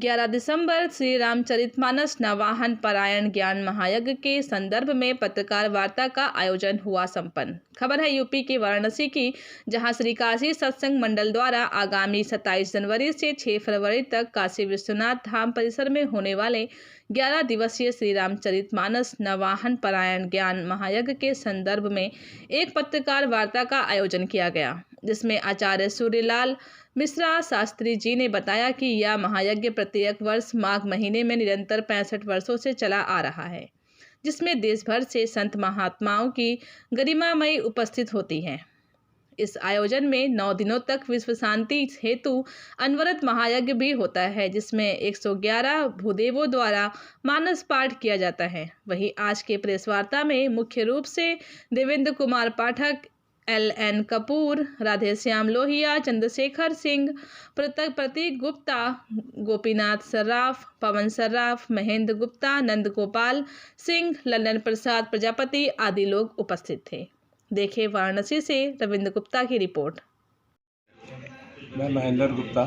11 दिसंबर श्री रामचरितमानस नवाहन पारायण ज्ञान महायज्ञ के संदर्भ में पत्रकार वार्ता का आयोजन हुआ संपन्न। खबर है यूपी के वाराणसी की, जहां श्री काशी सत्संग मंडल द्वारा आगामी 27 जनवरी से 6 फरवरी तक काशी विश्वनाथ धाम परिसर में होने वाले 11 दिवसीय श्री रामचरितमानस नवाहन पारायण ज्ञान महायज्ञ के संदर्भ में एक पत्रकार वार्ता का आयोजन किया गया, जिसमें आचार्य सूर्यलाल मिश्रा शास्त्री जी ने बताया कि यह महायज्ञ प्रत्येक वर्ष माघ महीने में निरंतर 65 वर्षों से चला आ रहा है, जिसमें देश भर से संत महात्माओं की गरिमामयी उपस्थित होती हैं। इस आयोजन में 9 दिनों तक विश्व शांति हेतु अनवरत महायज्ञ भी होता है, जिसमें 111 भूदेवों द्वारा मानस पाठ किया जाता है। वहीं आज के प्रेस वार्ता में मुख्य रूप से देवेंद्र कुमार पाठक, LN कपूर, राधेश्याम लोहिया, चंद्रशेखर सिंह, प्रतीक गुप्ता, गोपीनाथ सर्राफ, पवन सर्राफ, महेंद्र गुप्ता, नंद गोपाल सिंह, ललन प्रसाद प्रजापति आदि लोग उपस्थित थे। देखें वाराणसी से रविंद्र गुप्ता की रिपोर्ट। मैं महेंद्र गुप्ता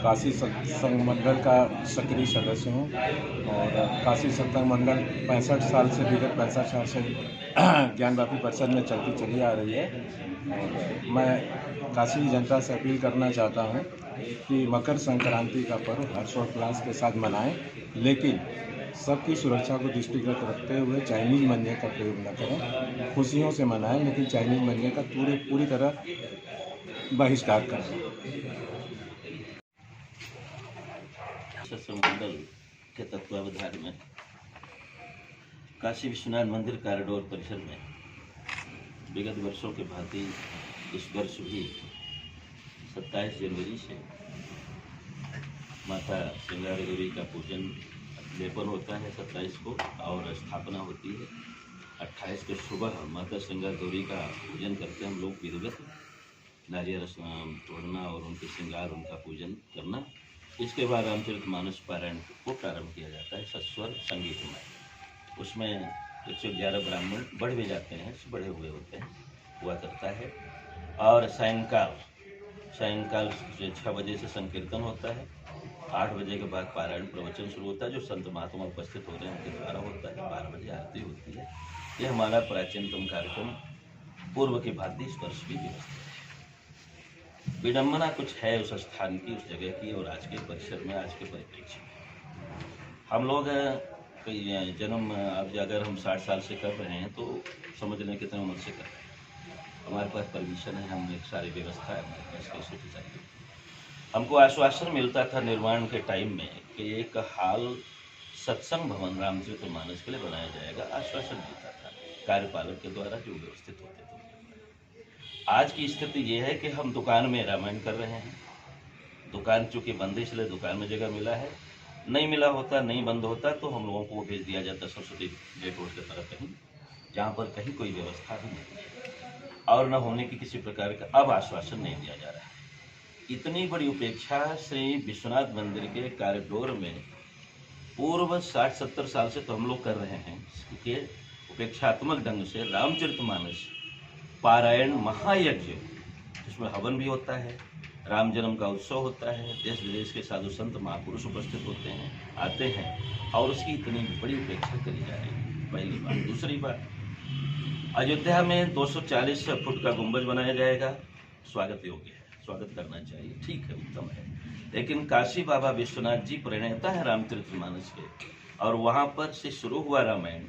काशी सत्संग मंडल का सक्रिय सदस्य हूँ और काशी सत्संग मंडल 65 साल से विगत 65 साल से ज्ञानव्यापी परिषद में चलती चली आ रही है। और मैं काशी जनता से अपील करना चाहता हूँ कि मकर संक्रांति का पर्व हर्षोल्लास के साथ मनाएं, लेकिन सबकी सुरक्षा को दृष्टिगत रखते हुए चाइनीज मंजे का प्रयोग न करें। खुशियों से मनाएं, लेकिन चाइनीज मंजे का पूरी तरह बहिष्कार करें। सत्संग मंडल के तत्वावधान में काशी विश्वनाथ मंदिर कॉरिडोर परिसर में विगत वर्षों के भांति इस वर्ष भी 27 जनवरी से माता श्रृंगार गौरी का पूजन लेपन होता है 27 को और स्थापना होती है। 28 को सुबह माता श्रृंगार गौरी का पूजन करते हैं हम लोग विधिवत, नारियल तोड़ना और उनके श्रृंगार उनका पूजन करना। इसके बाद रामचरितमानस पारायण को प्रारंभ किया जाता है सस्वर संगीतमय। उसमें 111 ब्राह्मण बढ़ भी जाते हैं, बढ़े हुए होते हैं, हुआ करता है। और सायंकाल 6 बजे से संकीर्तन होता है। 8 बजे के बाद पारायण प्रवचन शुरू होता है, जो संत महात्मा उपस्थित हो रहे हैं उनके द्वारा होता है। 12 बजे आरती होती है। ये हमारा प्राचीनतम कार्यक्रम पूर्व की भांति इस वर्ष भी व्यवस्थित है। विडम्बना कुछ है उस स्थान की, उस जगह की और आज के परिसर में, आज के परिप्रेक्ष्य में। हम लोग जन्म अब अगर हम 60 साल से कर रहे हैं तो समझ लें कितने उम्र से कर रहे हैं। हमारे पास परमिशन है, हम एक सारी व्यवस्था है हमारे पास कैसे की चाहिए। हमको आश्वासन मिलता था निर्माण के टाइम में कि एक हाल सत्संग भवन रामचरितमानस के लिए बनाया जाएगा। आश्वासन मिलता था कार्यपालक के द्वारा जो व्यवस्थित होते थे। आज की स्थिति ये है कि हम दुकान में रामायण कर रहे हैं। दुकान चूँकि बंद है इसलिए दुकान में जगह मिला है, नहीं मिला होता, नहीं बंद होता तो हम लोगों को भेज दिया जाता सरस्वती गेट रोड की तरफ कहीं, जहाँ पर कहीं कोई व्यवस्था भी नहीं और न होने की किसी प्रकार का अब आश्वासन नहीं दिया जा रहा है। इतनी बड़ी उपेक्षा श्री विश्वनाथ मंदिर के कॉरिडोर में पूर्व 60-70 साल से तो हम लोग कर रहे हैं कि उपेक्षात्मक ढंग से रामचरितमानस पारायण महायज्ञ, जिसमें हवन भी होता है, राम जन्म का उत्सव होता है, देश विदेश के साधु संत महापुरुष उपस्थित होते हैं, आते हैं और उसकी इतनी बड़ी उपेक्षा करी जा रही है। पहली बात। दूसरी बात, अयोध्या में 240 फुट का गुंबज बनाया जाएगा, स्वागत योग्य है, स्वागत करना चाहिए, ठीक है, उत्तम है। लेकिन काशी बाबा विश्वनाथ जी प्रणेता है रामचरितमानस के, और वहाँ पर से शुरू हुआ रामायण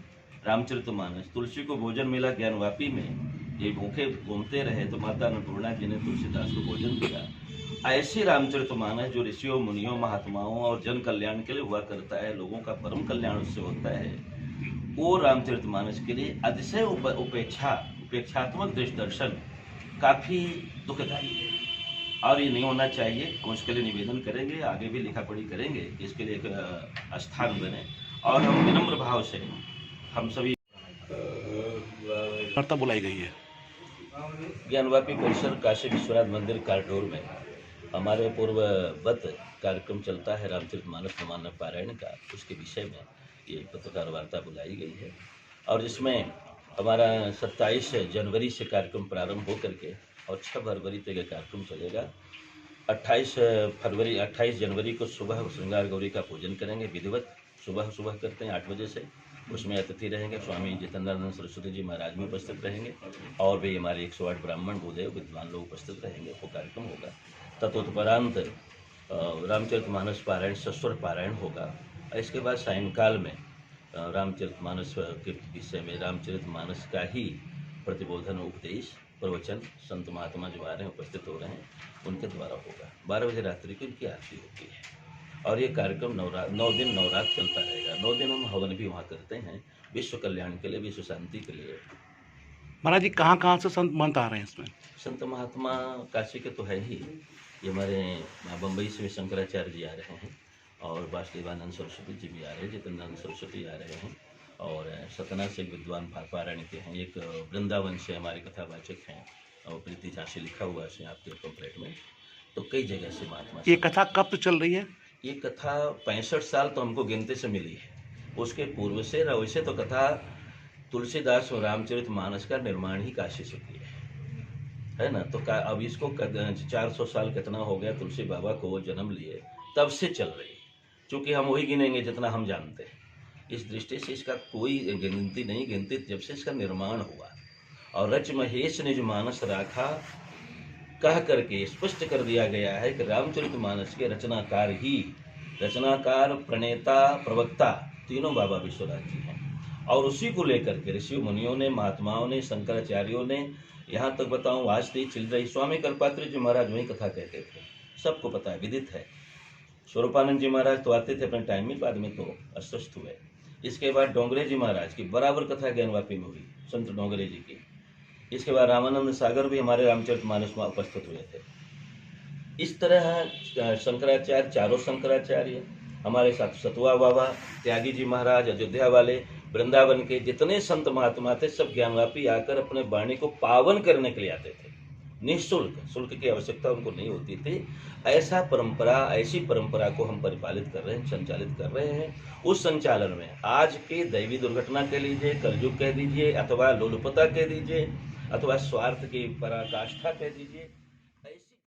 रामचरितमानस। तुलसी को भोजन मिला ज्ञानवापी में, ये भूखे घूमते रहे तो माता अन्नपूर्णा जी ने तुलसीदास को भोजन दिया। ऐसी रामचरितमानस जो ऋषियों मुनियों महात्माओं और जन कल्याण के लिए हुआ करता है, लोगों का परम कल्याण उससे होता है, वो रामचरितमानस के लिए अतिशय उपेक्षात्मक दृष्टि दर्शन काफ़ी दुखदायी है और ये नहीं होना चाहिए। हम उसके लिए निवेदन करेंगे, आगे भी लिखा पढ़ी करेंगे कि इसके लिए एक स्थान बने। और हम विनम्र भाव से हम सभी वार्ता बुलाई गई है। ज्ञानवापी परिसर काशी विश्वनाथ मंदिर कॉरिडोर में हमारे पूर्ववत कार्यक्रम चलता है रामचरितमानस नवाहन पारायण का। उसके विषय में ये पत्रकार वार्ता बुलाई गई है और जिसमें हमारा 27 जनवरी से कार्यक्रम प्रारंभ हो करके और 6 फरवरी तक ये कार्यक्रम चलेगा। 28 जनवरी को सुबह श्रृंगार गौरी का पूजन करेंगे विधिवत। सुबह करते हैं 8 बजे से। उसमें अतिथि रहेंगे स्वामी जितेंद्रानंद सरस्वती जी महाराज भी उपस्थित रहेंगे और भी हमारे 108 ब्राह्मण भूदेव विद्वान लोग उपस्थित रहेंगे। वो कार्यक्रम होगा। तत्परांत रामचरितमानस पारायण, सस्वर पारायण होगा। इसके बाद सायंकाल में रामचरितमानस के विषय में रामचरितमानस का ही प्रतिबोधन, उपदेश, प्रवचन संत महात्मा जो आ रहे हैं, उपस्थित हो रहे हैं, उनके द्वारा होगा। 12 बजे रात्रि को इनकी आरती होती है और ये कार्यक्रम 9 दिन नवरात चलता रहेगा। 9 दिन हम हवन भी वहाँ करते हैं, विश्व कल्याण के लिए, विश्व शांति के लिए। महाराज जी कहाँ से संत महंत आ रहे हैं इसमें? संत महात्मा काशी के तो है ही, ये हमारे बम्बई से शंकराचार्य जी आ रहे हैं और वासुदेवानंद सरस्वती जी भी आ रहे हैं, जितेंद्रानंद सरस्वती आ रहे हैं और सतना से विद्वान पारायण के हैं। एक वृंदावन से हमारे कथावाचक हैं और प्रीति झांसी लिखा हुआ है आपके पंपलेट में। तो कई जगह से महात्मा। ये कथा कब से चल रही है? ये कथा 65 साल तो हमको गिनती से मिली है, उसके पूर्व से। वैसे तो कथा तुलसीदास और रामचरितमानस का निर्माण ही काशी से किया है ना। तो अब इसको 400 साल कितना हो गया तुलसी बाबा को वो जन्म लिए, तब से चल रही। चूँकि हम वही गिनेंगे जितना हम जानते हैं, इस दृष्टि से इसका कोई गिनती नहीं गिनती। जब से इसका निर्माण हुआ और रच महेश ने जो मानस राखा कह करके स्पष्ट कर दिया गया है कि रामचरितमानस के रचनाकार, प्रणेता, प्रवक्ता तीनों बाबा विश्वनाथ जी हैं। और उसी को लेकर के ऋषि मुनियों ने, महात्माओं ने, शंकराचार्यों ने, यहाँ तक बताऊँ आज तक चल रही। स्वामी कल्पात्री जी महाराज वही कथा कहते थे, सबको पता है, विदित है। स्वरूपानंद जी महाराज तो आते थे अपने टाइम में, बाद में तो अस्वस्थ हुए। इसके बाद डोंगरे जी महाराज की बराबर कथा ज्ञानवापी में हुई, संत डोंगरे जी की। इसके बाद रामानंद सागर भी हमारे रामचरितमानस में उपस्थित हुए थे। इस तरह शंकराचार्य, चारों शंकराचार्य, हमारे साथ सतुआ बाबा, त्यागी जी महाराज, अयोध्या वाले, वृंदावन के जितने संत महात्मा थे, सब ज्ञानवापी आकर अपने वाणी को पावन करने के लिए आते थे। निःशुल्क, शुल्क की आवश्यकता उनको नहीं होती थी। ऐसी परंपरा को हम परिपालित कर रहे हैं, संचालित कर रहे हैं। उस संचालन में आज की दैवी दुर्घटना कह लीजिए, कलयुग कह दीजिए, अथवा लोलुपता कह दीजिए, अथवा स्वार्थ की पराकाष्ठा कह दीजिए,